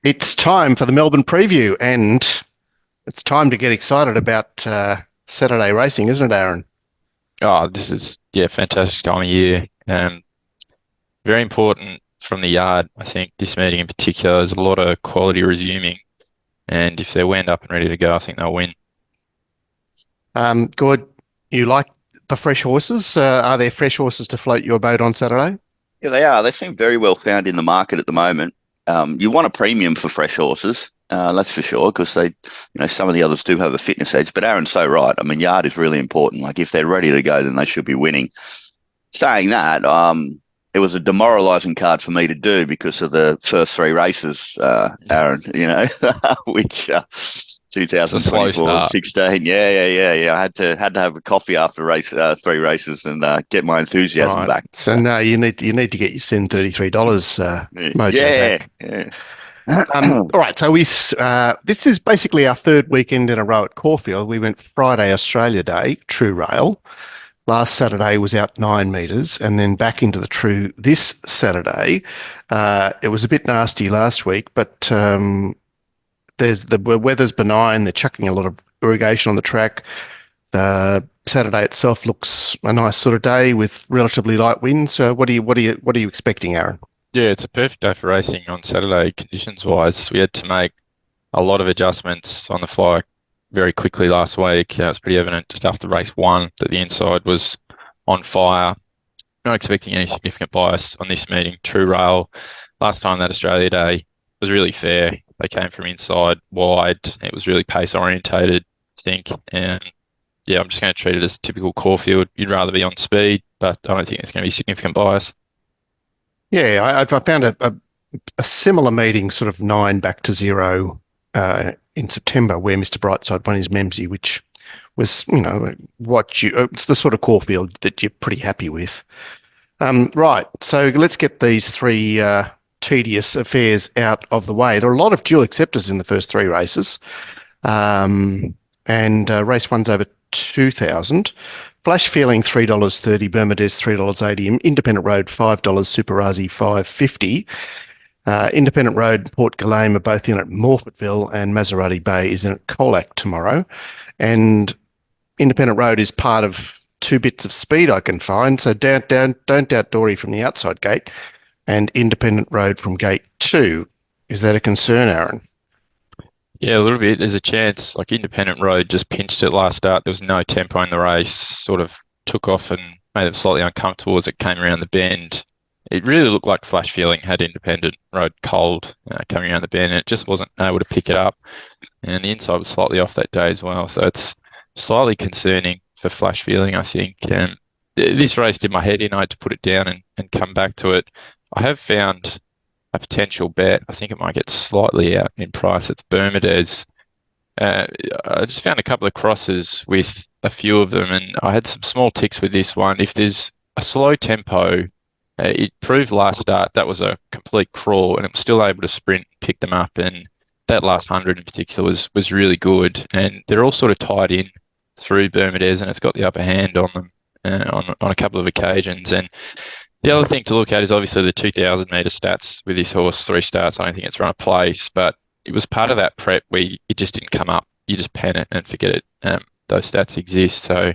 It's time for the Melbourne preview, and it's time to get excited about Saturday racing, isn't it, Aaron? Oh, this is fantastic time of year. Very important from the yard. I think this meeting in particular, there's a lot of quality resuming, and if they're wound up and ready to go, I think they'll win. Good. You like the fresh horses? Are there fresh horses to float your boat on Saturday? Yeah, they are. They seem very well found in the market at the moment. You want a premium for fresh horses, that's for sure, because some of the others do have a fitness edge. But Aaron's so right. I mean, yard is really important. Like if they're ready to go, then they should be winning. Saying that, it was a demoralising card for me to do because of the first three races, Aaron. Which. 2024, 16. Yeah. I had to have a coffee after three races and get my enthusiasm back. So no, you need to get your Sin $33 mojo back. Yeah. All right, so this is basically our third weekend in a row at Caulfield. We went Friday Australia Day, True Rail. Last Saturday was out 9 metres, and then back into the True this Saturday. It was a bit nasty last week, but the weather's benign. They're chucking a lot of irrigation on the track. The Saturday itself looks a nice sort of day with relatively light winds. So what are you expecting, Aaron? Yeah, it's a perfect day for racing on Saturday conditions wise. We had to make a lot of adjustments on the fly very quickly last week. It was pretty evident just after race one that the inside was on fire. Not expecting any significant bias on this meeting. True Rail, last time that Australia Day was really fair. They came from inside wide. It was really pace orientated, I think. And yeah, I'm just going to treat it as typical Caulfield. You'd rather be on speed, but I don't think it's going to be significant bias. Yeah, I found a similar meeting, sort of 9 back to 0 in September, where Mr. Brightside won his Memsey, which was, the sort of Caulfield that you're pretty happy with. Right, so let's get these three tedious affairs out of the way. There are a lot of dual acceptors in the first three races, and race one's over 2,000. Flash Feeling $3.30, Bermudez $3.80, Independent Road $5, Super Razzie $5.50. Independent Road, Port Galame are both in at Morfettville, and Maserati Bay is in at Colac tomorrow. And Independent Road is part of two bits of speed I can find. So don't doubt Dory from the outside gate, and Independent Road from gate 2. Is that a concern, Aaron? Yeah, a little bit. There's a chance. Like Independent Road just pinched it last start. There was no tempo in the race. Sort of took off and made it slightly uncomfortable as it came around the bend. It really looked like Flash Feeling had Independent Road cold coming around the bend, and it just wasn't able to pick it up. And the inside was slightly off that day as well. So it's slightly concerning for Flash Feeling, I think. And this race did my head in. I had to put it down and come back to it. I have found a potential bet. I think it might get slightly out in price. It's Bermudez. I just found a couple of crosses with a few of them, and I had some small ticks with this one. If there's a slow tempo, it proved last start that was a complete crawl, and it was still able to sprint, pick them up, and that last 100 in particular was really good. And they're all sort of tied in through Bermudez, and it's got the upper hand on them on a couple of occasions. And the other thing to look at is obviously the 2,000 metre stats with this horse, 3 starts. I don't think it's run a place, but it was part of that prep where it just didn't come up. You just pen it and forget it. Those stats exist. So,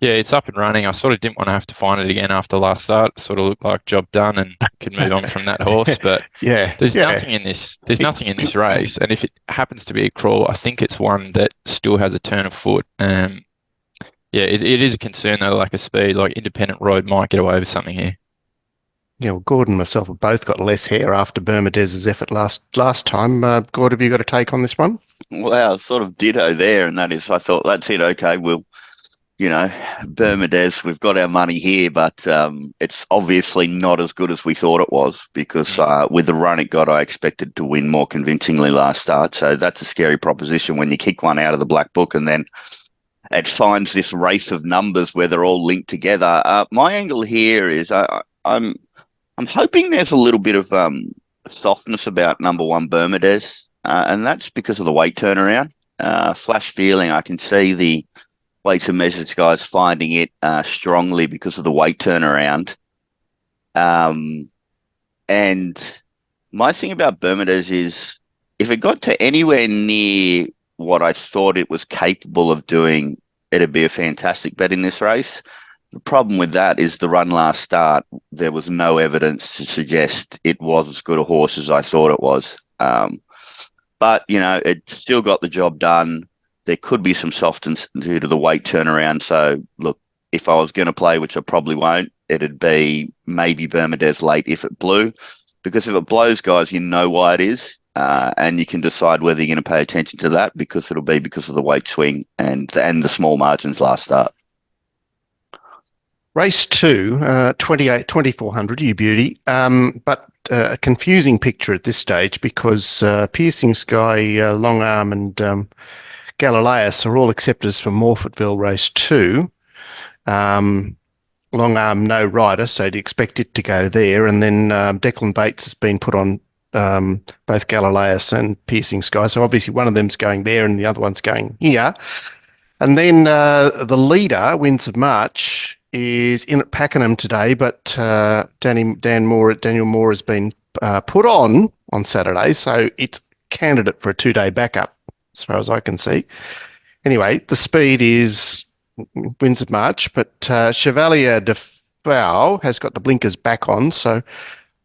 yeah, it's up and running. I sort of didn't want to have to find it again after last start. It sort of looked like job done and could move on from that horse. But there's nothing in this. There's nothing in this race. And if it happens to be a crawl, I think it's one that still has a turn of foot. It is a concern though, like a speed, like Independent Road might get away with something here. Yeah, well, Gordon and myself have both got less hair after Bermudez's effort last time. Gord, have you got a take on this one? Well, sort of ditto there, and that is, I thought, that's it. Okay, Bermudez, we've got our money here, but it's obviously not as good as we thought it was because with the run it got, I expected to win more convincingly last start. So that's a scary proposition when you kick one out of the black book and then it finds this race of numbers where they're all linked together. My angle here is I'm hoping there's a little bit of softness about number 1 Bermudez, and that's because of the weight turnaround. Flash Feeling, I can see the weights and measures guys finding it strongly because of the weight turnaround. And my thing about Bermudez is if it got to anywhere near what I thought it was capable of doing, it'd be a fantastic bet in this race. The problem with that is the run last start, there was no evidence to suggest it was as good a horse as I thought it was. But, it still got the job done. There could be some softness due to the weight turnaround. So, look, if I was going to play, which I probably won't, it'd be maybe Bermudez late if it blew. Because if it blows, guys, you know why it is. And you can decide whether you're going to pay attention to that because it'll be because of the weight swing and the small margins last start. Race 2, 2400, you beauty. But a confusing picture at this stage because Piercing Sky, Long Arm and Galileus are all acceptors for Morfettville Race 2. Long Arm, no rider, so you'd expect it to go there. And then Declan Bates has been put on both Galileus and Piercing Sky. So obviously one of them's going there and the other one's going here. And then the leader, Winds of March, is in at Pakenham today, but Daniel Moore has been put on Saturday, so it's candidate for a 2-day backup, as far as I can see. Anyway, the speed is Winds of March, but Chevalier de Fau has got the blinkers back on, so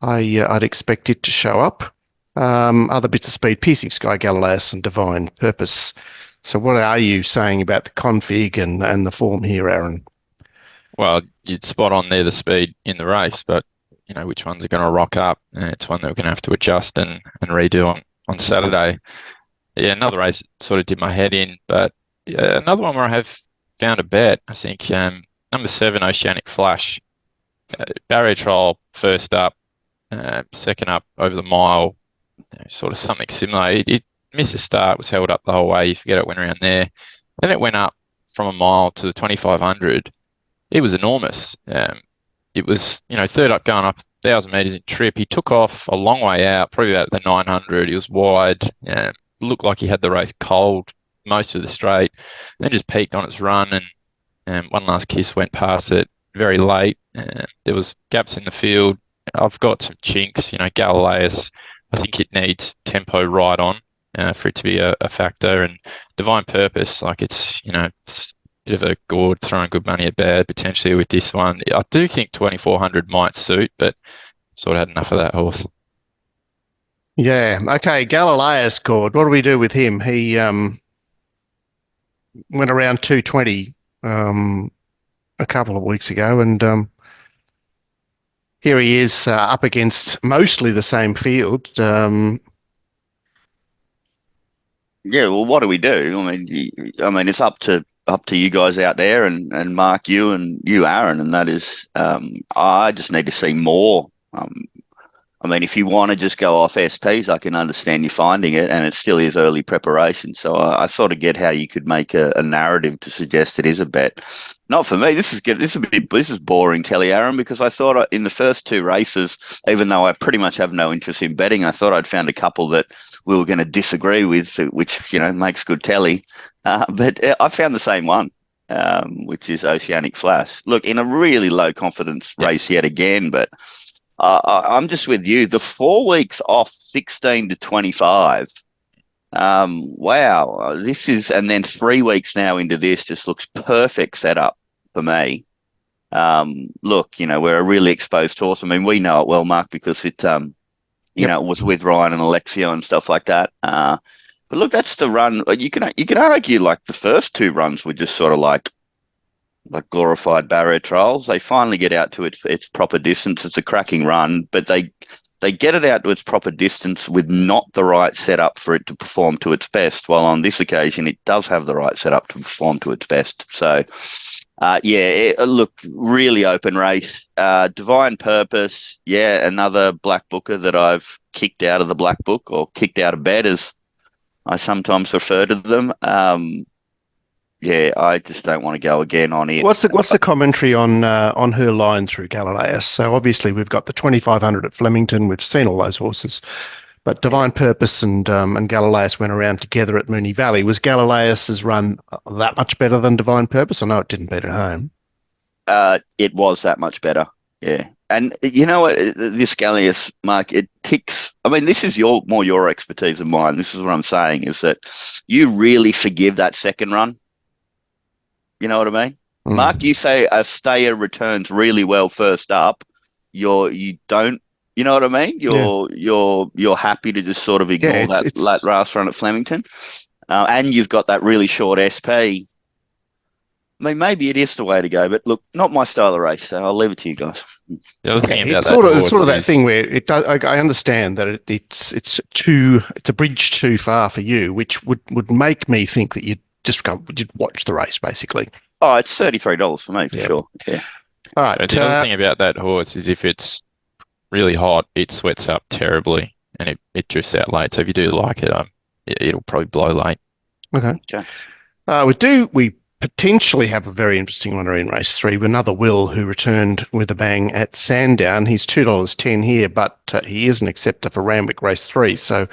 I'd expect it to show up. Other bits of speed, Piercing Sky, Galileus and Divine Purpose. So what are you saying about the config and the form here, Aaron? Well, you'd spot on there the speed in the race, but which ones are going to rock up? It's one that we're going to have to adjust and redo on Saturday. Yeah, another race that sort of did my head in, but another one where I have found a bet. I think number 7, Oceanic Flash, barrier trial first up, second up over the mile, sort of something similar. It missed the start, was held up the whole way. You forget it went around there. Then it went up from a mile to the 2500. It was enormous. It was, third up going up 1,000 metres in trip. He took off a long way out, probably about the 900. He was wide. Looked like he had the race cold most of the straight. Then just peaked on its run and one last kiss went past it very late. There was gaps in the field. I've got some chinks. Galileus, I think it needs tempo right on for it to be a factor. And Divine Purpose, like it's bit of a gourd, throwing good money at bad potentially with this one. I do think 2400 might suit, but sort of had enough of that horse. Yeah. Okay. Galileus, Gord. What do we do with him? He went around 220 a couple of weeks ago, and here he is up against mostly the same field. Yeah. Well, what do we do? I mean, it's up to you guys out there and Mark, you and you, Aaron, and that is, I just need to see more. If you want to just go off SPs, I can understand you finding it, and it still is early preparation. So I sort of get how you could make a narrative to suggest it is a bet. Not for me. This is boring telly, Aaron, because I thought in the first 2 races, even though I pretty much have no interest in betting, I thought I'd found a couple that we were going to disagree with, which makes good telly. But I found the same one, which is Oceanic Flash. Look, in a really low confidence race yet again, but I'm just with you. The 4 weeks off 16 to 25. Wow, this is, and then 3 weeks now into this just looks perfect setup for me. Look, we're a really exposed horse. We know it well, Mark, because it, it was with Ryan and Alexio and stuff like that. But look, that's the run. You can argue like the first 2 runs were just sort of like glorified barrier trials. They finally get out to its proper distance. It's a cracking run, but they get it out to its proper distance with not the right setup for it to perform to its best. While on this occasion, it does have the right setup to perform to its best. So, look, really open race. Divine Purpose, another black booker that I've kicked out of the black book, or kicked out of bed, as I sometimes refer to them. I just don't want to go again on it. What's the commentary on her line through Galileus? So obviously we've got the 2500 at Flemington. We've seen all those horses, but Divine Purpose and Galileus went around together at Moonee Valley. Was Galileus's run that much better than Divine Purpose? I know it didn't beat at home. It was that much better. Yeah. And you know what, this Gallius, Mark, it ticks. I mean, this is more your expertise than mine. This is what I'm saying, is that you really forgive that second run. You know what I mean? Mark, you say a stayer returns really well first up. You don't. You know what I mean? You're happy to just sort of ignore that last run at Flemington, and you've got that really short SP. I mean, maybe it is the way to go, but look, not my style of race, so I'll leave it to you guys. The other thing about it's that sort of that thing where it does. I understand that it's a bridge too far for you, which would make me think that you'd watch the race basically. Oh, it's $33 for me for sure. Yeah. All right. The other thing about that horse is if it's really hot, it sweats up terribly and it drifts out late. So if you do like it, it'll probably blow late. Okay. We potentially have a very interesting runner in race 3 with another Will who returned with a bang at Sandown. He's $2.10 here, but he is an acceptor for Randwick race 3. So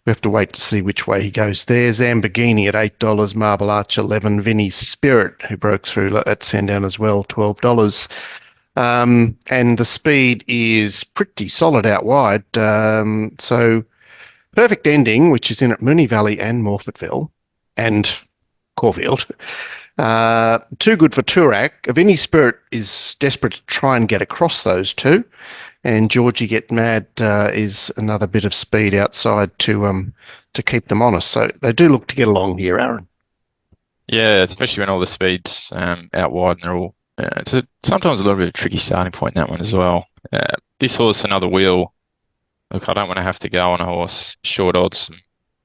we have to wait to see which way he goes there. Zamborghini at $8, Marble Arch 11, Vinny's Spirit, who broke through at Sandown as well, $12. And the speed is pretty solid out wide. So Perfect Ending, which is in at Moonee Valley and Morfettville and Caulfield. Too Good for Toorak. Vinny's Spirit is desperate to try and get across those two. And Georgie Get Mad is another bit of speed outside to keep them honest. So they do look to get along here, Aaron. Yeah, especially when all the speeds out wide and they're all. It's sometimes a little bit of a tricky starting point in that one as well. This horse, another Wheel. Look, I don't want to have to go on a horse short odds,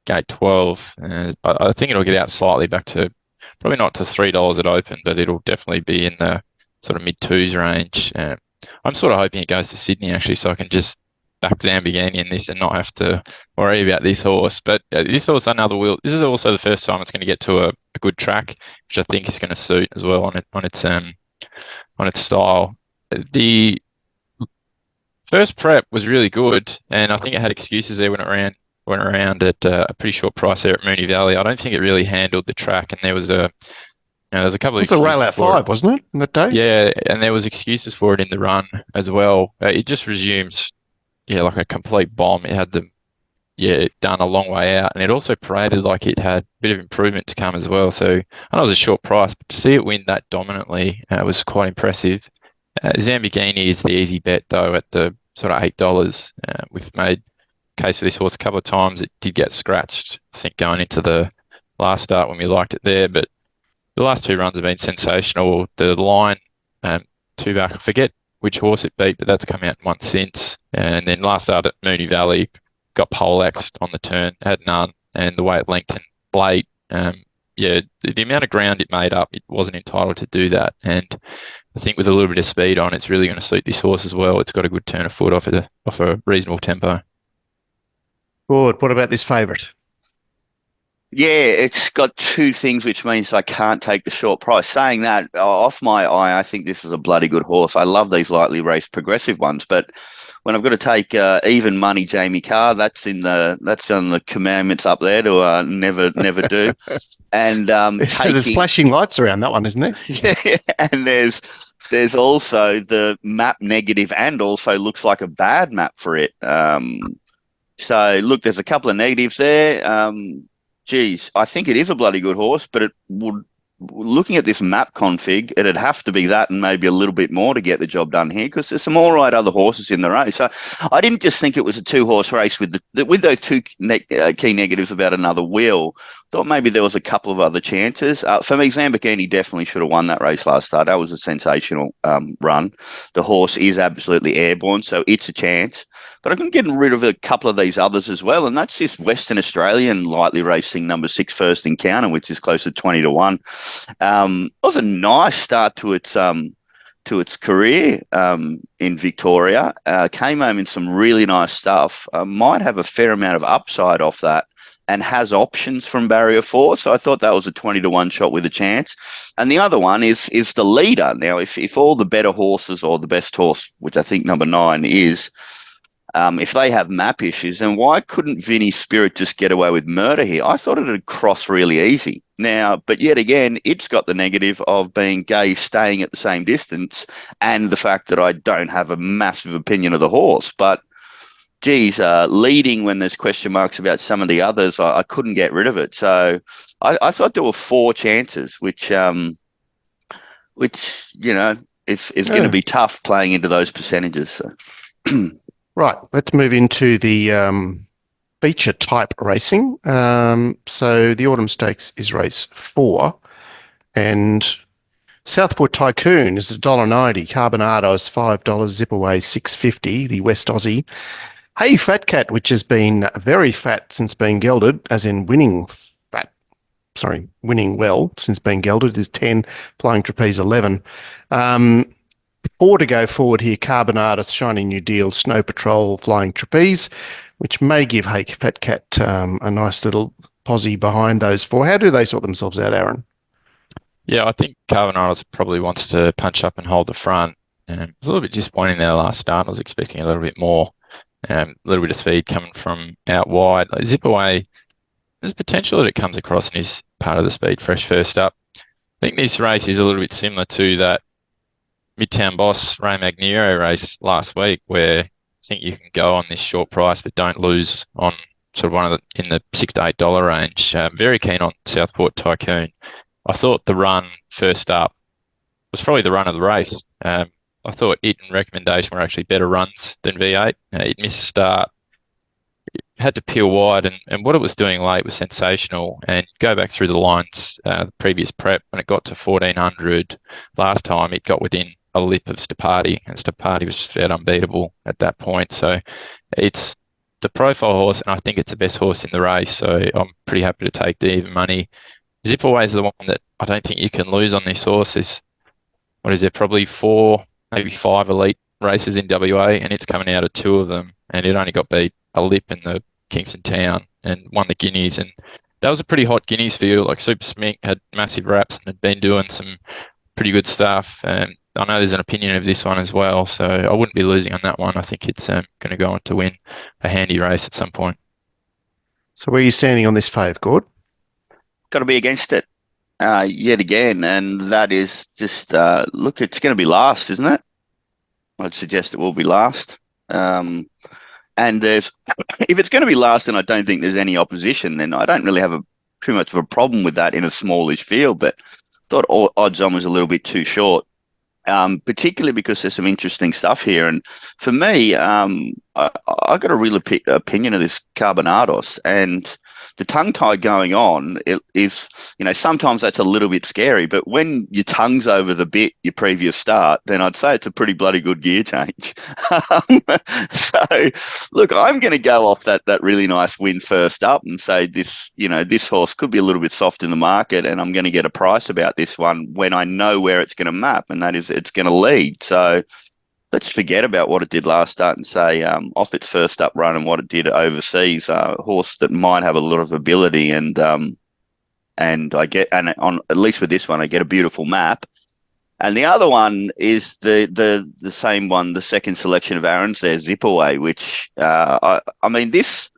gate 12. I think it'll get out slightly back to probably not to $3 at open, but it'll definitely be in the sort of mid-twos range. I'm sort of hoping it goes to Sydney, actually, so I can just back Zamborghini in this and not have to worry about this horse. But this horse, another Wheel. This is also the first time it's going to get to a good track, which I think is going to suit as well on its style. The first prep was really good, and I think it had excuses there when it went around at a pretty short price there at Moonee Valley. I don't think it really handled the track, and there was a couple of. It was a rail out 5, wasn't it, on that day? Yeah, and there was excuses for it in the run as well. It just resumes, like a complete bomb. It had done a long way out, and it also paraded like it had a bit of improvement to come as well. So I know it was a short price, but to see it win that dominantly was quite impressive. Zamborghini is the easy bet though at the sort of $8. We've made case for this horse a couple of times. It did get scratched, I think, going into the last start when we liked it there, but the last 2 runs have been sensational. The line 2 back, I forget which horse it beat, but that's come out once since. And then last start at Moonee Valley, got poleaxed on the turn, had none, and the way it lengthened late, the amount of ground it made up, it wasn't entitled to do that. And I think with a little bit of speed on, it's really going to suit this horse as well. It's got a good turn of foot off a reasonable tempo. Good. What about this favourite? Yeah, it's got 2 things, which means I can't take the short price. Saying that, off my eye, I think this is a bloody good horse. I love these lightly raced progressive ones, but when I've got to take even money Jamie Carr, that's on the commandments up there to never do. And there's flashing lights around that one, isn't there? Yeah, and there's also the map negative, and also looks like a bad map for it. So look, there's a couple of negatives there. I think it is a bloody good horse, but it would, looking at this map config, it'd have to be that and maybe a little bit more to get the job done here, because there's some all right other horses in the race. So I didn't just think it was a 2-horse race with those 2 key negatives about another Wheel. Thought maybe there was a couple of other chances. For me, Zamborghini definitely should have won that race last start. That was a sensational run. The horse is absolutely airborne, so it's a chance. But I've been getting rid of a couple of these others as well, and that's this Western Australian lightly racing number 6 First Encounter, which is close to 20 to 1. It was a nice start to its career in Victoria. Came home in some really nice stuff. Might have a fair amount of upside off that, and has options from barrier 4. So I thought that was a 20 to 1 shot with a chance. And the other one is the leader. Now, if all the better horses, or the best horse, which I think number 9 is, If they have map issues, then why couldn't Vinny Spirit just get away with murder here? I thought it'd cross really easy. Now, but yet again, it's got the negative of being gay, staying at the same distance, and the fact that I don't have a massive opinion of the horse. But geez, leading when there's question marks about some of the others, I couldn't get rid of it. So I thought there were 4 chances, which is going to be tough playing into those percentages. So. Right, let's move into the feature type racing. So the Autumn Stakes is race 4, and Southport Tycoon is $1.90, Carbonado is $5, Zip Away $6.50, the West Aussie. Hey Fat Cat, which has been very fat since being gelded, as in winning well since being gelded, is 10, Flying Trapeze 11. 4 to go forward here, Carbonatus, Shiny New Deal, Snow Patrol, Flying Trapeze, which may give Hey Fat Cat a nice little posse behind those 4. How do they sort themselves out, Aaron? Yeah, I think Carbonatus probably wants to punch up and hold the front. It was a little bit disappointing their last start. I was expecting a little bit more. A little bit of speed coming from out wide. Like Zip Away, there's potential that it comes across and is part of the speed fresh first up. I think this race is a little bit similar to that Midtown Boss Ray Magniero race last week, where I think you can go on this short price but don't lose on sort of one of the in the $6 to $8 range. Very keen on Southport Tycoon. I thought the run first up was probably the run of the race. I thought it and Recommendation were actually better runs than V8. It missed a start. It had to peel wide, and what it was doing late was sensational. And go back through the lines, the previous prep, when it got to 1400 last time, it got within a lip of Stapati, and Stapati was just about unbeatable at that point. So it's the profile horse, and I think it's the best horse in the race. So I'm pretty happy to take the even money. Zip Away is the one that I don't think you can lose on this horse. There's probably 4, maybe 5 elite races in WA, and it's coming out of 2 of them, and it only got beat a lip in the Kingston Town and won the Guineas, and that was a pretty hot Guineas field. Like Super Smink had massive wraps and had been doing some pretty good stuff, and I know there's an opinion of this one as well, so I wouldn't be losing on that one. I think it's going to go on to win a handy race at some point. So where are you standing on this fave, Gord? Got to be against it yet again, and that is just look, it's going to be last, isn't it? I'd suggest it will be last. And there's if it's going to be last, and I don't think there's any opposition, then I don't really have too much of a problem with that in a smallish field. But thought odds on was a little bit too short, particularly because there's some interesting stuff here. And for me, I got a real opinion of this Carbonados, and the tongue tie going on, it is, sometimes that's a little bit scary, but when your tongue's over the bit your previous start, then I'd say it's a pretty bloody good gear change. So, look, I'm going to go off that really nice win first up and say this horse could be a little bit soft in the market, and I'm going to get a price about this one when I know where it's going to map, and that is it's going to lead. So let's forget about what it did last start and say off its first up run and what it did overseas, a horse that might have a lot of ability, and on at least with this one I get a beautiful map. And the other one is the same one, the second selection of Aaron's there, Zip Away, which I mean this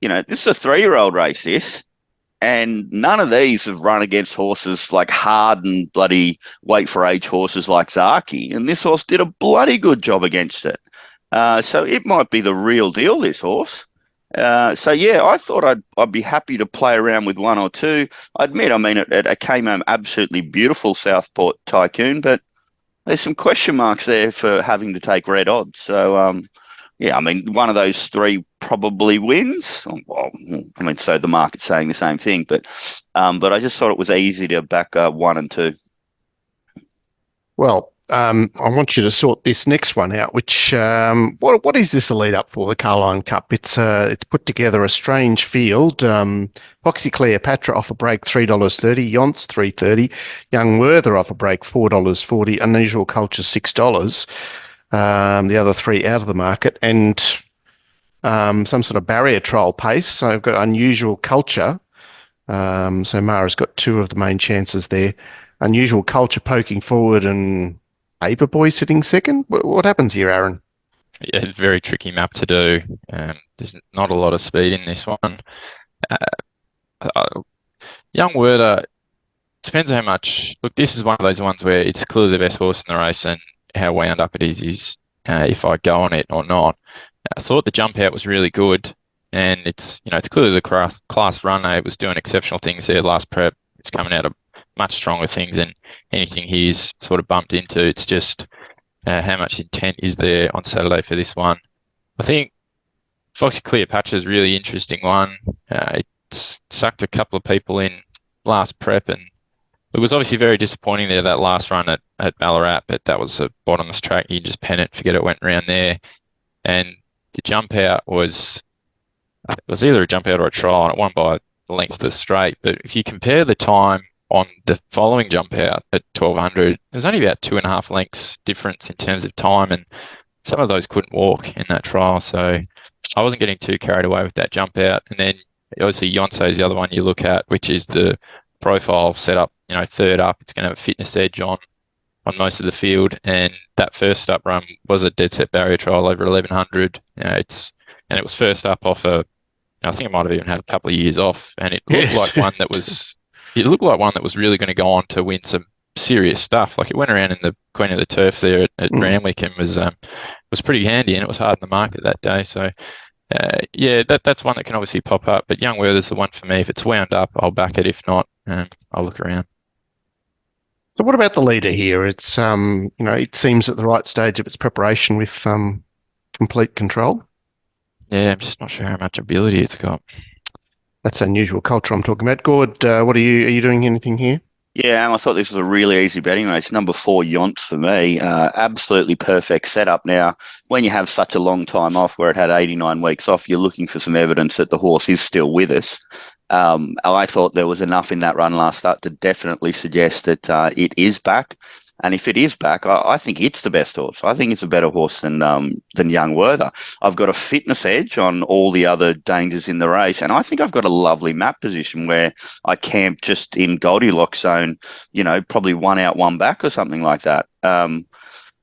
is a 3-year-old race, this. And none of these have run against horses like hard and bloody wait for age horses like Zaki. And this horse did a bloody good job against it. So it might be the real deal, this horse. So yeah, I thought I'd be happy to play around with 1 or 2. I admit, it came home absolutely beautiful, Southport Tycoon, but there's some question marks there for having to take red odds. So yeah, I mean, one of those 3 probably wins. Well, I mean, so the market's saying the same thing, but I just thought it was easy to back 1 and 2. Well, I want you to sort this next one out. Which what is this a lead up for, the Carline Cup? It's put together a strange field. Foxy Cleopatra off a break $3.30, Yonce $3.30, Young Werther off a break $4.40, Unusual Culture $6. The other 3 out of the market, and some sort of barrier trial pace. So I've got Unusual Culture. So Mara's got 2 of the main chances there. Unusual Culture poking forward and Paperboy sitting second. What happens here, Aaron? Yeah, very tricky map to do. There's not a lot of speed in this one. Uh, Young Werder, depends how much. Look, this is one of those ones where it's clearly the best horse in the race, and how wound up it is if I go on it or not. I thought the jump out was really good, and it's clearly the class runner. It was doing exceptional things there last prep. It's coming out of much stronger things than anything he's sort of bumped into. It's just how much intent is there on Saturday for this one. I think Foxy Cleopatra is a really interesting one. It's sucked a couple of people in last prep, and it was obviously very disappointing there, that last run at Ballarat, but that was a bottomless track. You just pen it, forget it went round there. And the jump out it was either a jump out or a trial, and it won by the length of the straight. But if you compare the time on the following jump out at 1200, there's only about 2.5 lengths difference in terms of time, and some of those couldn't walk in that trial. So I wasn't getting too carried away with that jump out. And then obviously Yonsei is the other one you look at, which is the profile set up, third up. It's going to have a fitness edge on most of the field, and that first up run was a dead set barrier trial over 1100. And it was first up off I think it might have even had a couple of years off, and it looked like one that was really going to go on to win some serious stuff. Like, it went around in the Queen of the Turf there at Randwick and was pretty handy, and it was hard in the market that day. So that's one that can obviously pop up. But Young Werther's the one for me. If it's wound up, I'll back it. If not, I'll look around. So what about the leader here? It's it seems at the right stage of its preparation with complete control. Yeah, I'm just not sure how much ability it's got. That's unusual culture I'm talking about. Gord, are you doing anything here? Yeah, and I thought this was a really easy betting race. Number 4, Yonts for me. Absolutely perfect setup. Now, when you have such a long time off, where it had 89 weeks off, you're looking for some evidence that the horse is still with us. I thought there was enough in that run last start to definitely suggest that it is back. And if it is back, I think it's the best horse. I think it's a better horse than Young Werther. I've got a fitness edge on all the other dangers in the race, and I think I've got a lovely map position where I camp just in Goldilocks zone, probably one out, one back or something like that.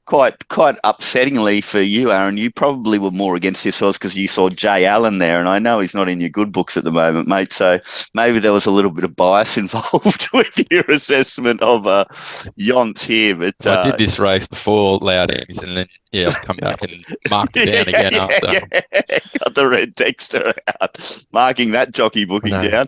Quite upsettingly for you, Aaron, you probably were more against this horse because you saw Jay Allen there, and I know he's not in your good books at the moment, mate. So maybe there was a little bit of bias involved with your assessment of Yonts here. But I did this race before Loudons, and then I've come back and marked it down again after. Got the red texter out, marking that jockey booking down.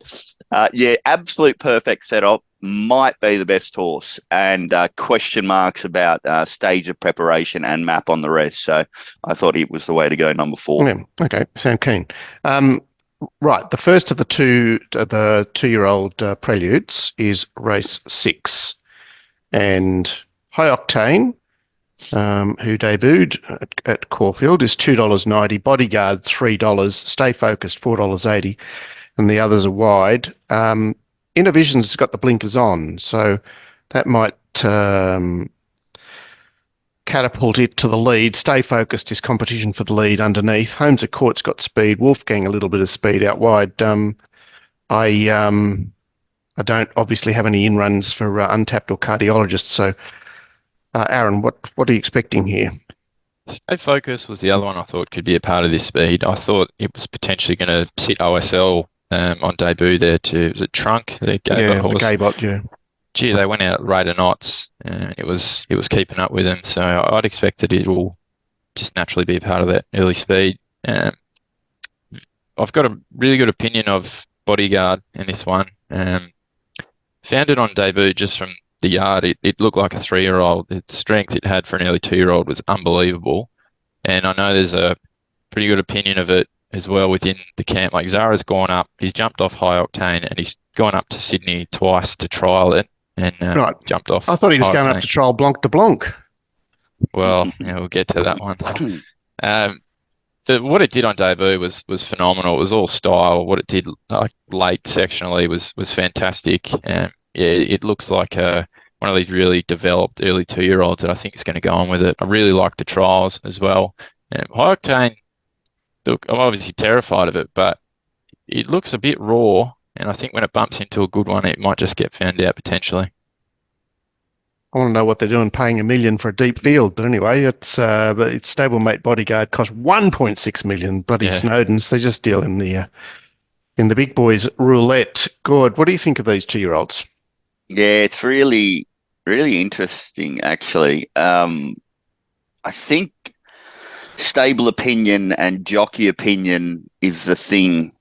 Absolute perfect setup. Might be the best horse, and question marks about stage of preparation and map on the rest. So I thought it was the way to go, number 4. Yeah, okay, sound keen. Right, the first of the two-year-old preludes is race 6, and High Octane, who debuted at Caulfield, is $2.90, Bodyguard $3, Stay Focused $4.80, and the others are wide. Innovision's got the blinkers on, so that might catapult it to the lead. Stay Focused is competition for the lead underneath. Homes at Court's got speed. Wolfgang a little bit of speed out wide. I don't obviously have any in-runs for Untapped or Cardiologists, so Aaron, what are you expecting here? Stay Focused was the other one I thought could be a part of this speed. I thought it was potentially going to sit OSL on debut there too. Was it Trunk? The Gaybot, yeah. Gee, they went out at rate of knots, and it was keeping up with them. So I'd expect that it will just naturally be a part of that early speed. I've got a really good opinion of Bodyguard in this one. Found it on debut just from the yard. It looked like a 3-year-old. The strength it had for an early 2-year-old was unbelievable. And I know there's a pretty good opinion of it as well within the camp. Like, Zara's gone up, he's jumped off High Octane, and he's gone up to Sydney twice to trial it, and jumped off. I thought he was going up to trial Blanc de Blanc. Well, we'll get to that one. What it did on debut was phenomenal. It was all style. What it did late sectionally was fantastic. It looks like one of these really developed early 2-year-olds that I think is going to go on with it. I really like the trials as well. High Octane, look, I'm obviously terrified of it, but it looks a bit raw, and I think when it bumps into a good one, it might just get found out potentially. I want to know what they're doing paying $1 million for a deep field. But anyway, but its stablemate Bodyguard cost 1.6 million. Bloody Yeah. Snowdens, they just deal in the big boys roulette. Gord, what do you think of these 2-year-olds? Yeah, it's really, really interesting, actually. I think stable opinion and jockey opinion is the thing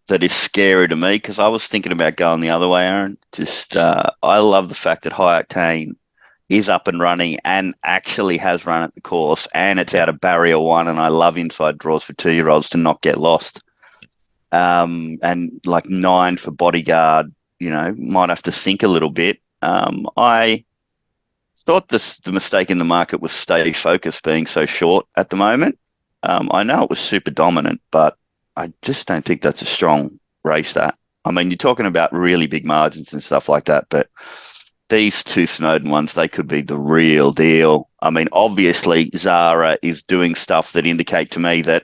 that is scary to me, because I was thinking about going the other way, Aaron. Just, I love the fact that High Octane is up and running and actually has run at the course, and it's out of barrier 1, and I love inside draws for 2-year-olds to not get lost. And like 9 for Bodyguard, might have to think a little bit. I thought the mistake in the market was Stay Focus being so short at the moment. I know it was super dominant, but I just don't think that's a strong race, that. I mean, you're talking about really big margins and stuff like that, but these 2 Snowden ones, they could be the real deal. I mean, obviously, Zara is doing stuff that indicate to me that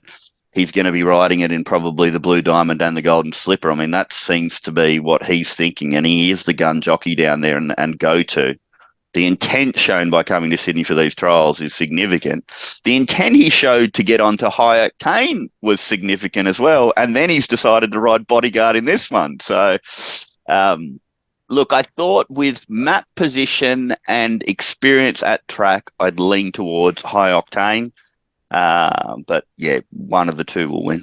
he's going to be riding it in probably the Blue Diamond and the Golden Slipper. I mean, that seems to be what he's thinking, and he is the gun jockey down there and go-to. The intent shown by coming to Sydney for these trials is significant. The intent he showed to get onto High Octane was significant as well, and then he's decided to ride Bodyguard in this one. So, look, I thought with map position and experience at track, I'd lean towards High Octane. But yeah, one of the 2 will win.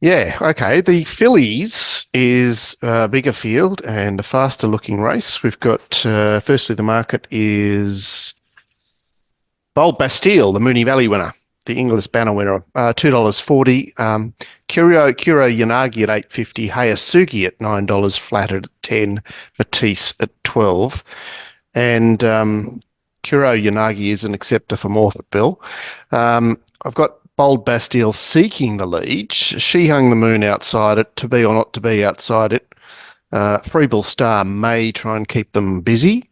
Yeah, okay. The fillies is a bigger field and a faster looking race. We've got, firstly, the market is Bold Bastille, the Moonee Valley winner, the Inglis Banner winner, $2.40. Kuro Yanagi at $8.50, Hayasugi at $9, Flattered at $10, Matisse at $12. And Kuro Yanagi is an acceptor for Morphet Bill. I've got Bold Bastille seeking the lead. She hung the moon outside it, to be or not to be outside it. Freebill Star may try and keep them busy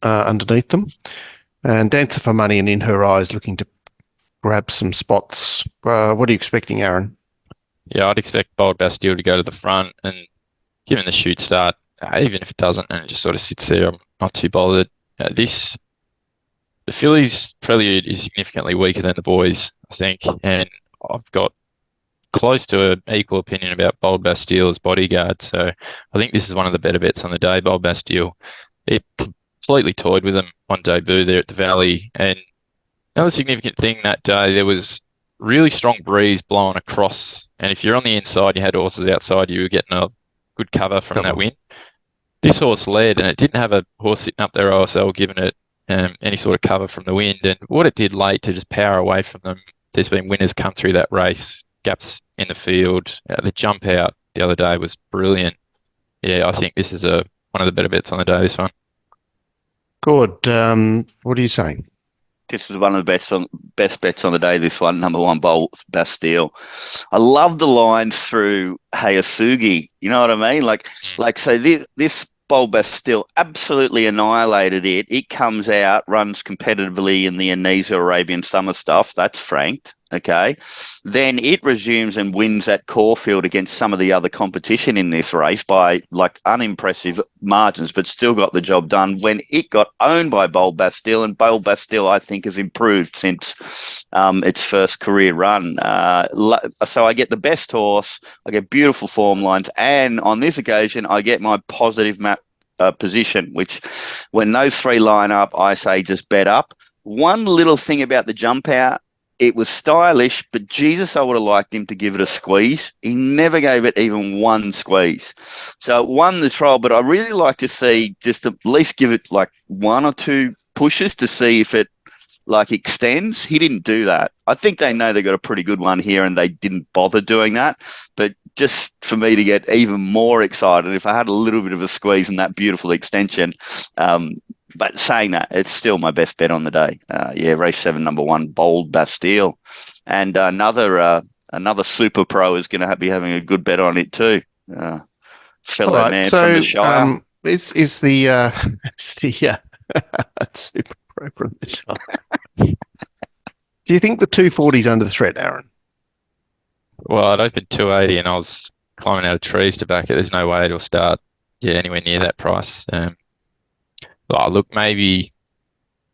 underneath them. And Dancer for Money and In Her Eyes looking to grab some spots. What are you expecting, Aaron? Yeah, I'd expect Bold Bastille to go to the front, and given the shoot start, even if it doesn't and it just sort of sits there, I'm not too bothered. The fillies prelude is significantly weaker than the boys, I think, and I've got close to an equal opinion about Bold Bastille's Bodyguard. So I think this is one of the better bets on the day. Bold Bastille, it completely toyed with them on debut there at the Valley. And another significant thing that day, there was really strong breeze blowing across. And if you're on the inside, you had horses outside, you were getting a good cover from that wind. This horse led, and it didn't have a horse sitting up there OSL giving it any sort of cover from the wind. And what it did late to just power away from them, there's been winners come through that race, gaps in the field. The jump out the other day was brilliant. Yeah, I think this is one of the better bets on the day, this one. Good. What are you saying? This is one of the best bets on the day, this one, number 1, Bold Bastille. I love the lines through Hayasugi. You know what I mean? Like so this Bold Bastille absolutely annihilated it. It comes out, runs competitively in the Anisa Arabian Summer stuff. That's franked. Okay. Then it resumes and wins at Caulfield against some of the other competition in this race by like unimpressive margins, but still got the job done when it got owned by Bold Bastille. And Bold Bastille, I think, has improved since its first career run. So I get the best horse, I get beautiful form lines, and on this occasion, I get my positive map position, which when those 3 line up, I say just bet up. One little thing about the jump out, it was stylish, but Jesus, I would have liked him to give it a squeeze. He never gave it even 1 squeeze. So it won the trial, but I really like to see just at least give it like 1 or 2 pushes to see if it like extends. He didn't do that. I think they know they got a pretty good one here and they didn't bother doing that. But just for me to get even more excited, if I had a little bit of a squeeze in that beautiful extension, but saying that, it's still my best bet on the day. Race 7, number 1, Bold Bastille. And another super pro is going to be having a good bet on it too. Fellow man from the Shire. Is the super pro from the Shire. Do you think the 240's under threat, Aaron? Well, I'd opened 280 and I was climbing out of trees to back it. There's no way it'll start anywhere near that price. oh, look, maybe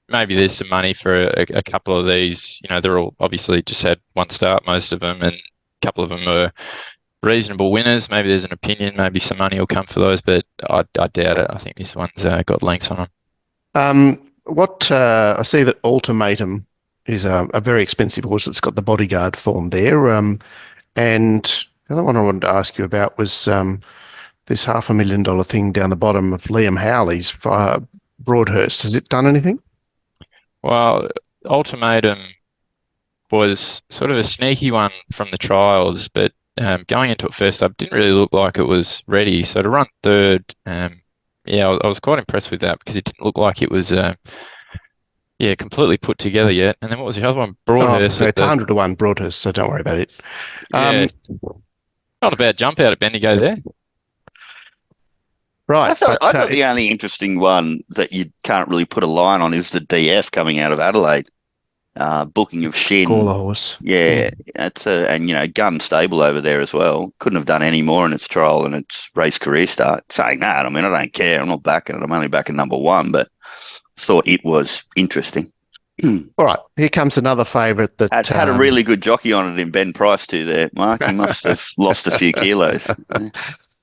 there's some money for a couple of these. You know, they're all obviously just had one start, most of them, and a couple of them are reasonable winners. Maybe there's an opinion, maybe some money will come for those, but I doubt it. I think this one's got lengths on them. I see that Ultimatum is a very expensive horse. It's got the bodyguard form there. And the other one I wanted to ask you about was this $500,000 thing down the bottom of Liam Howley's Broadhurst. Has it done anything? Well, Ultimatum was sort of a sneaky one from the trials, but going into it first up didn't really look like it was ready. So to run third, yeah, I was quite impressed with that because it didn't look like it was completely put together yet. And then what was the other one? Broadhurst. It's 100 to 1 Broadhurst, so don't worry about it. Yeah, not a bad jump out at Bendigo there. Right. I thought the only interesting one that you can't really put a line on is the DF coming out of Adelaide. Booking of Shin. Caller horse. Yeah, that's Gun stable over there as well. Couldn't have done any more in its trial and its race career start. Saying that, I mean, I don't care. I'm not backing it. I'm only backing number one, but thought it was interesting. All right, here comes another favourite that had a really good jockey on it in Ben Price too there, Mark. He must have lost a few kilos.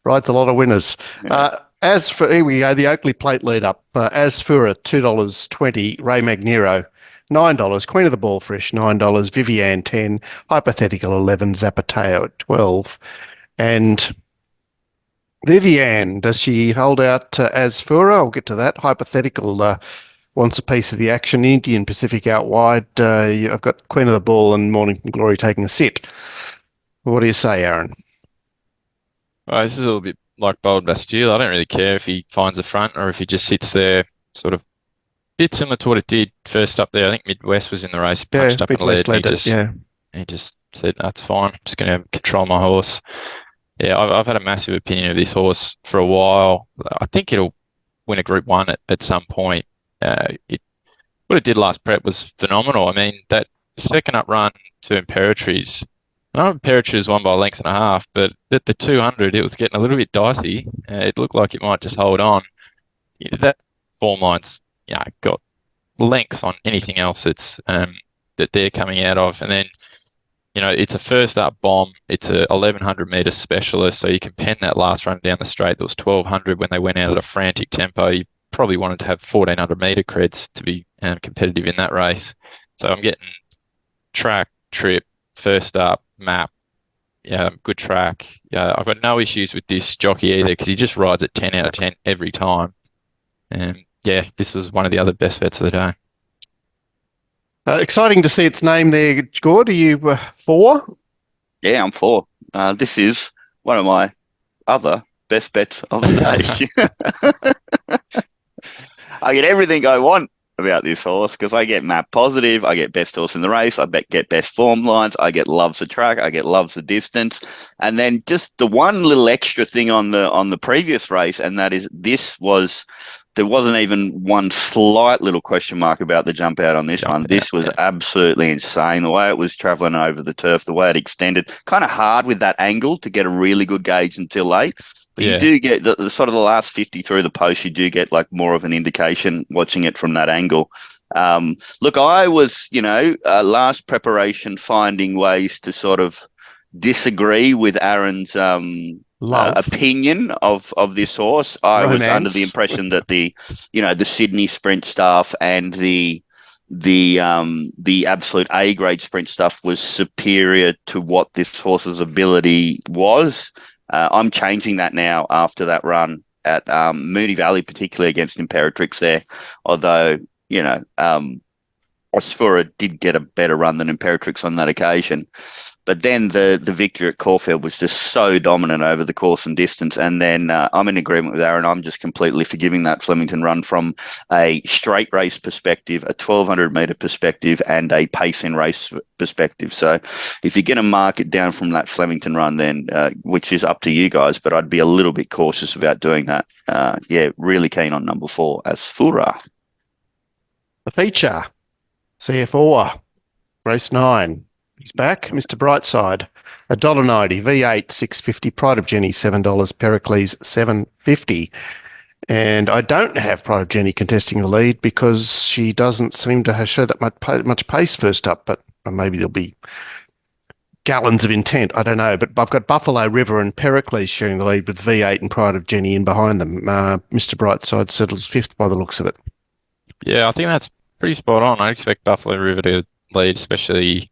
Rides a lot of winners. Yeah. As for, here we go, the Oakley Plate lead up. As for $2.20, Ray Magnero, $9, Queen of the Ball Fresh, $9, Vivian 10, Hypothetical 11, Zapateo at 12. And Vivian, does she hold out as Fura? I'll get to that. Hypothetical wants a piece of the action. Indian Pacific out wide. I've got Queen of the Ball and Mornington Glory taking a sit. What do you say, Aaron? Well, this is a little bit like Bold Bastille. I don't really care if he finds the front or if he just sits there, sort of bit similar to what it did first up there. I think Midwest was in the race, punched up and led. He just said, "That's fine. I'm just going to control my horse." Yeah, I've had a massive opinion of this horse for a while. I think it'll win a Group 1 at some point. What it did last prep was phenomenal. I mean, that second up run to Imperatriz, I know Imperatriz won by a length and a half, but at the 200, it was getting a little bit dicey. It looked like it might just hold on. That form line's got lengths on anything else that's that they're coming out of. And then, it's a first up bomb. It's a 1100 meter specialist. So you can pen that last run down the straight. There was 1200 when they went out at a frantic tempo. You probably wanted to have 1400 meter creds to be competitive in that race. So I'm getting track, trip, first up, map. Yeah, good track. Yeah, I've got no issues with this jockey either because he just rides at 10 out of 10 every time. And yeah, this was one of the other best bets of the day. Exciting to see its name there, Gord. Are you 4? Yeah, I'm 4. This is one of my other best bets of the day. I get everything I want about this horse because I get map positive, I get best horse in the race, get best form lines, I get loves the track, I get loves the distance, and then just the one little extra thing on the previous race, and that is there wasn't even one slight little question mark about the jump out on this one. This was absolutely insane. The way it was travelling over the turf, the way it extended, kind of hard with that angle to get a really good gauge until late. But you do get the sort of the last 50 through the post, you do get like more of an indication watching it from that angle. Look, I was, last preparation finding ways to sort of disagree with Aaron's opinion of this horse. I was under the impression that the Sydney sprint stuff and the absolute A grade sprint stuff was superior to what this horse's ability was. I'm changing that now after that run at Moonee Valley, particularly against Imperatrix there. Although, Osphora did get a better run than Imperatrix on that occasion. But then the victory at Caulfield was just so dominant over the course and distance. And then I'm in agreement with Aaron. I'm just completely forgiving that Flemington run from a straight race perspective, a 1200 metre perspective, and a pace in race perspective. So if you're going to mark it down from that Flemington run, then which is up to you guys, but I'd be a little bit cautious about doing that. Really keen on number 4, Asfura. The feature, CF4, race 9. He's back, Mr. Brightside, $1.90, V8, $6.50, Pride of Jenny, $7, Pericles, $7.50. And I don't have Pride of Jenny contesting the lead because she doesn't seem to have showed that much pace first up, but maybe there'll be gallons of intent. I don't know. But I've got Buffalo River and Pericles sharing the lead with V8 and Pride of Jenny in behind them. Mr. Brightside settles fifth by the looks of it. Yeah, I think that's pretty spot on. I expect Buffalo River to lead, especially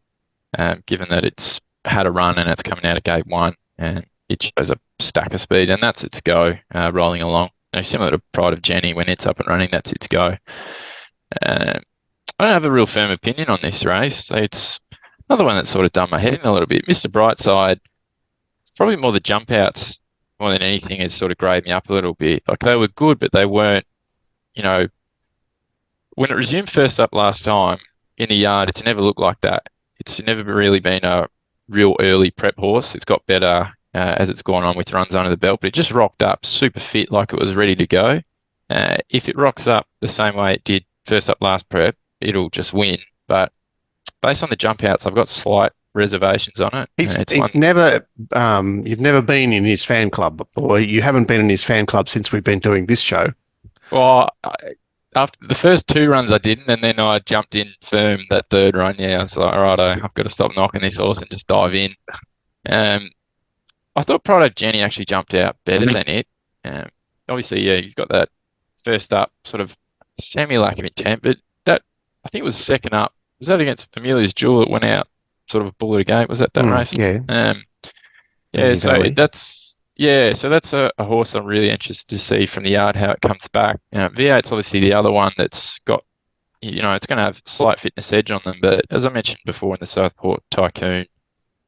given that it's had a run and it's coming out of gate one and it shows a stack of speed, and that's its go, rolling along. Similar to Pride of Jenny, when it's up and running, that's its go. I don't have a real firm opinion on this race. It's another one that's sort of done my head in a little bit. Mr. Brightside, probably more the jump outs more than anything has sort of graded me up a little bit. Like, they were good, but they weren't, when it resumed first up last time in the yard, it's never looked like that. It's never really been a real early prep horse. It's got better as it's gone on with runs under the belt, but it just rocked up super fit, like it was ready to go. If it rocks up the same way it did first up last prep, it'll just win. But based on the jump outs, I've got slight reservations on it. You've never been in his fan club, or you haven't been in his fan club since we've been doing this show. Well, after the first two runs I didn't, and then I jumped in firm that third run. Yeah, I was like, all right, I've got to stop knocking this horse and just dive in. I thought Pride of Jenny actually jumped out better than it. Obviously, yeah, you've got that first up sort of semi-lack of intent, but that, I think it was second up. Was that against Amelia's Jewel? It went out sort of a bullet a gate. Was that race? Yeah. So that's a horse I'm really interested to see from the yard, how it comes back. V8's obviously the other one that's got, it's going to have slight fitness edge on them, but as I mentioned before in the Southport Tycoon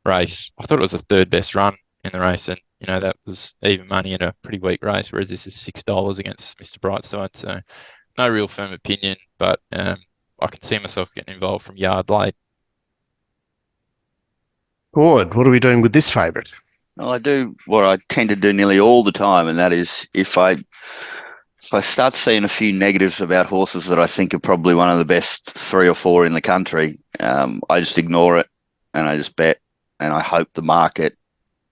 race, I thought it was the third best run in the race, and that was even money in a pretty weak race, whereas this is $6 against Mr. Brightside. So no real firm opinion, but I can see myself getting involved from yard late. Good. What are we doing with this favourite? Well, I do what I tend to do nearly all the time, and that is if I start seeing a few negatives about horses that I think are probably one of the best 3 or 4 in the country, I just ignore it and I just bet, and I hope the market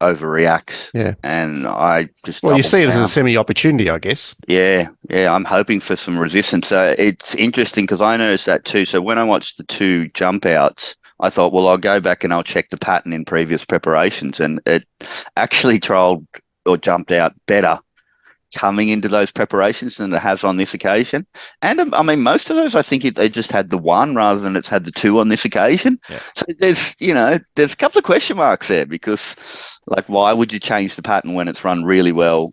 overreacts. Yeah. And I just you see it as a semi-opportunity, I guess. Yeah. I'm hoping for some resistance. It's interesting because I noticed that too. So when I watched the 2 jump outs, I thought, well, I'll go back and I'll check the pattern in previous preparations, and it actually trialled or jumped out better coming into those preparations than it has on this occasion. And I mean, most of those, I think they just had the 1 rather than it's had the 2 on this occasion. Yeah. So there's a couple of question marks there, because like, why would you change the pattern when it's run really well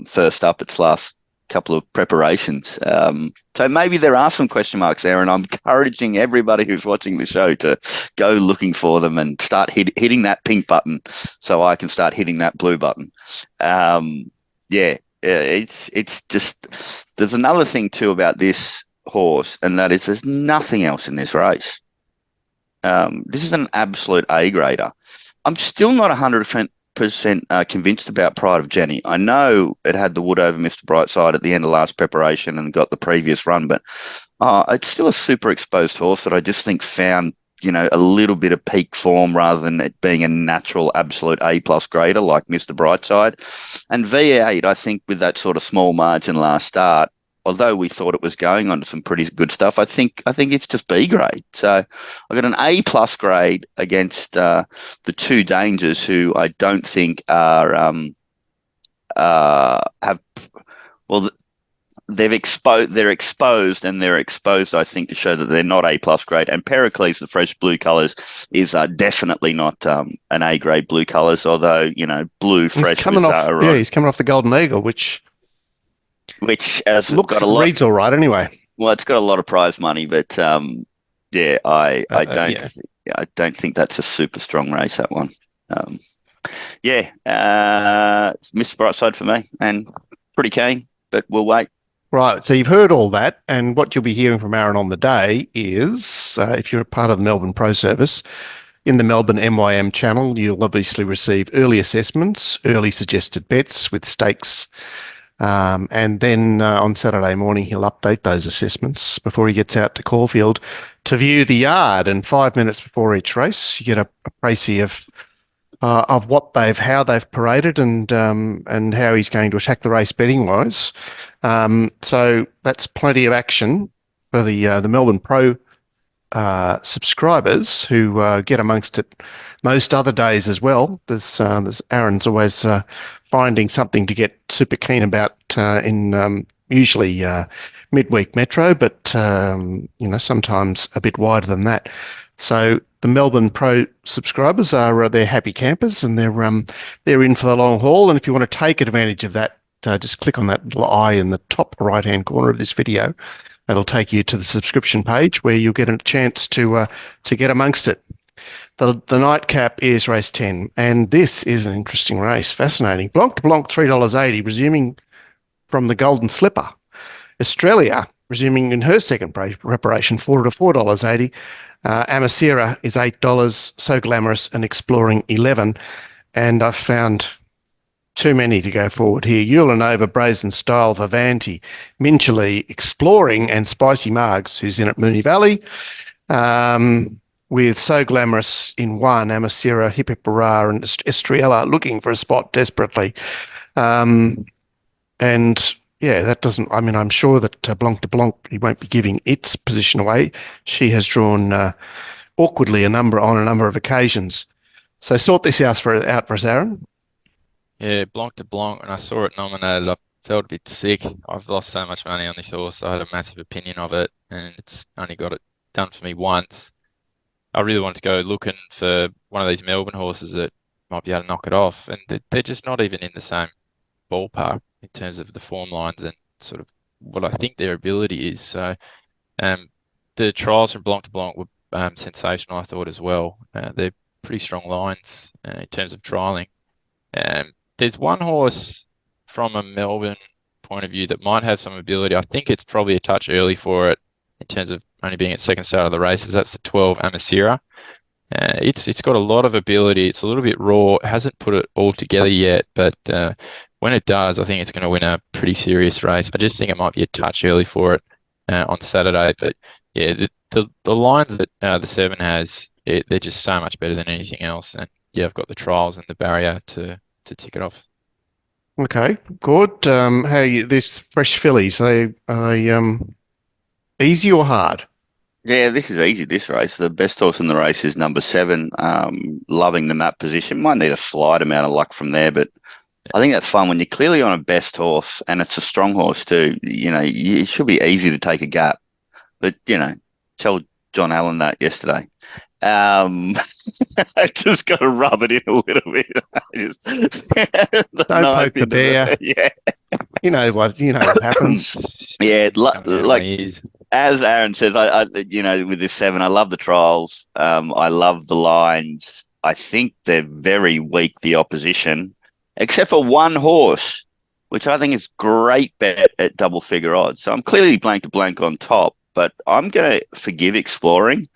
first up its last couple of preparations? So maybe there are some question marks there, and I'm encouraging everybody who's watching the show to go looking for them and start hitting that pink button so I can start hitting that blue button. It's just, there's another thing too about this horse, and that is there's nothing else in this race. This is an absolute A-grader. I'm still not 100% convinced about Pride of Jenny. I know it had the wood over Mr. Brightside at the end of last preparation and got the previous run, but it's still a super exposed horse that I just think found a little bit of peak form rather than it being a natural absolute A+ grader like Mr. Brightside. And V8, I think with that sort of small margin last start, although we thought it was going on to some pretty good stuff, I think it's just B grade. So I got an A+ grade against the 2 dangers, who I don't think are they're exposed, I think, to show that they're not A+ grade. And Pericles, the fresh blue colours, is definitely not an A grade blue colours, although blue fresh. He's coming off the Golden Eagle, which has looks got a lot. Reads all right anyway. Well, it's got a lot of prize money, but I don't think that's a super strong race, that one. Mr. Brightside for me, and pretty keen, but we'll wait. Right, so you've heard all that, and what you'll be hearing from Aaron on the day is, if you're a part of the Melbourne Pro Service, in the Melbourne MYM channel, you'll obviously receive early assessments, early suggested bets with stakes, and then on Saturday morning, he'll update those assessments before he gets out to Caulfield to view the yard. And 5 minutes before each race, you get a précis of of how they've paraded and how he's going to attack the race betting wise. So that's plenty of action for the Melbourne Pro subscribers who get amongst it most other days as well. There's Aaron's always finding something to get super keen about in usually midweek metro, but sometimes a bit wider than that. So the Melbourne Pro subscribers are they're happy campers and they're in for the long haul. And if you want to take advantage of that, just click on that little eye in the top right-hand corner of this video. That'll take you to the subscription page where you'll get a chance to get amongst it. The nightcap is race 10, and this is an interesting race. Fascinating. Blanc to Blanc, $3.80, resuming from the Golden Slipper. Australia, resuming in her second preparation, $4 to $4.80. Amasira is $8, So Glamorous and Exploring $11. And I've found too many to go forward here. Eulanova, Brazen Style, Vivanti, Minchley, Exploring, and Spicy Margs, who's in at Moonee Valley, with So Glamorous in 1, Amasira, Hip Hip Hurrah, and Estrella looking for a spot desperately. And yeah, that doesn't, I mean, I'm sure that Blanc de Blanc, he won't be giving its position away. She has drawn awkwardly on a number of occasions. So sort this out for us, Aaron. Yeah, Blanc de Blanc, when I saw it nominated, I felt a bit sick. I've lost so much money on this horse. I had a massive opinion of it, and it's only got it done for me once. I really wanted to go looking for one of these Melbourne horses that might be able to knock it off, and they're just not even in the same ballpark in terms of the form lines and sort of what I think their ability is. So the trials from Blanc de Blanc were sensational, I thought, as well. They're pretty strong lines in terms of trialling. There's one horse from a Melbourne point of view that might have some ability. I think it's probably a touch early for it in terms of only being at second start of the races. That's the 12 Amasira. It's got a lot of ability. It's a little bit raw. It hasn't put it all together yet, but when it does, I think it's going to win a pretty serious race. I just think it might be a touch early for it on Saturday. But yeah, the lines that the 7 has, they're just so much better than anything else. And yeah, I've got the trials and the barrier to tick it off. Okay, good. How you these fresh fillies? Are they easy or hard? Yeah, this is easy, this race. The best horse in the race is number 7. Loving the map position. Might need a slight amount of luck from there, but I think that's fun when you're clearly on a best horse and it's a strong horse too. It should be easy to take a gap. But, tell John Allen that yesterday. I just got to rub it in a little bit. Don't poke the bear. Yeah. You know what happens. Yeah, as Aaron says, I with this 7, I love the trials. I love the lines. I think they're very weak, the opposition, except for one horse, which I think is great bet at double figure odds. So I'm clearly blank to blank on top, but I'm going to forgive Exploring.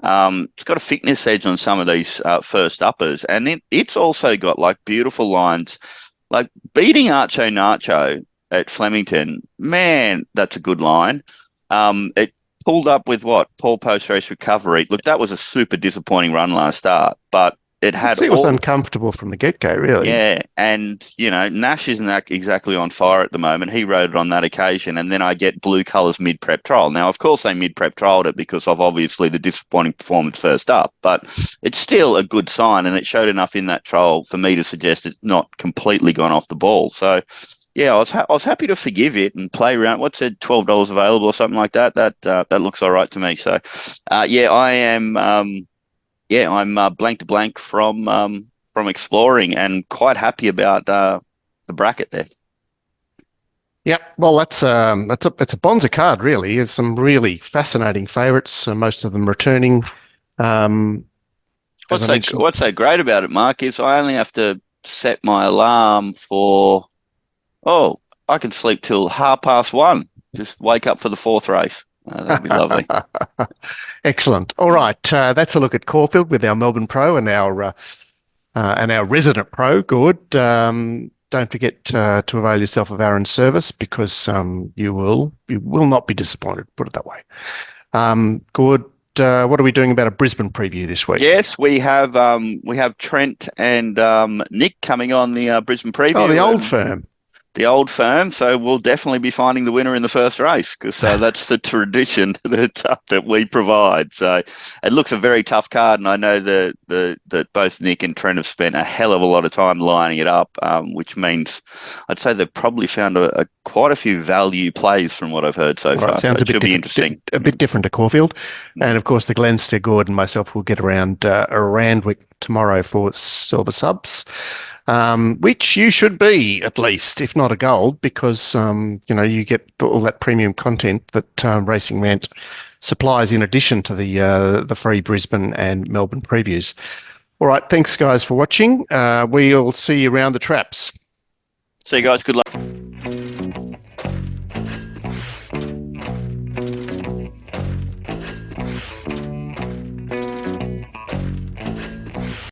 It's got a fitness edge on some of these first uppers, and then it's also got like beautiful lines, like beating Archo Nacho at Flemington. Man, that's a good line. It pulled up with Paul post-race recovery. Look, that was a super disappointing run last start, but it had. It was uncomfortable from the get-go, really. Yeah, and Nash isn't exactly on fire at the moment. He rode it on that occasion, and then I get Blue Colours mid-prep trial. Now, of course, they mid-prep trialed it because of obviously the disappointing performance first up, but it's still a good sign, and it showed enough in that trial for me to suggest it's not completely gone off the ball. So, yeah, I was happy to forgive it and play around. What's it, $12 available or something like that? That looks all right to me. So, yeah, I am. I'm blank to blank from Exploring and quite happy about the bracket there. Yeah, well, it's a bonza card, really. There's some really fascinating favourites, most of them returning. What's so great about it, Mark, is I only have to set my alarm for. Oh, I can sleep till 1:30. Just wake up for the 4th race. That'd be lovely. Excellent. All right, that's a look at Caulfield with our Melbourne Pro and our resident Pro. Good. Don't forget to avail yourself of Aaron's service because you will not be disappointed. Put it that way. Good. what are we doing about a Brisbane preview this week? Yes, we have Trent and Nick coming on the Brisbane preview. Oh, the old firm. The old firm. So we'll definitely be finding the winner in the first race because that's the tradition that we provide. So it looks a very tough card, and I know that both Nick and Trent have spent a hell of a lot of time lining it up, which means I'd say they've probably found quite a few value plays from what I've heard so far. Sounds so it should be interesting. A bit different to Caulfield. And of course, the Glenster, Gordon, and myself will get around Randwick tomorrow for silver subs. Which you should be at least, if not a gold, because you get all that premium content that RacingRant supplies in addition to the free Brisbane and Melbourne previews. All right, thanks guys for watching. We'll see you around the traps. See you guys. Good luck.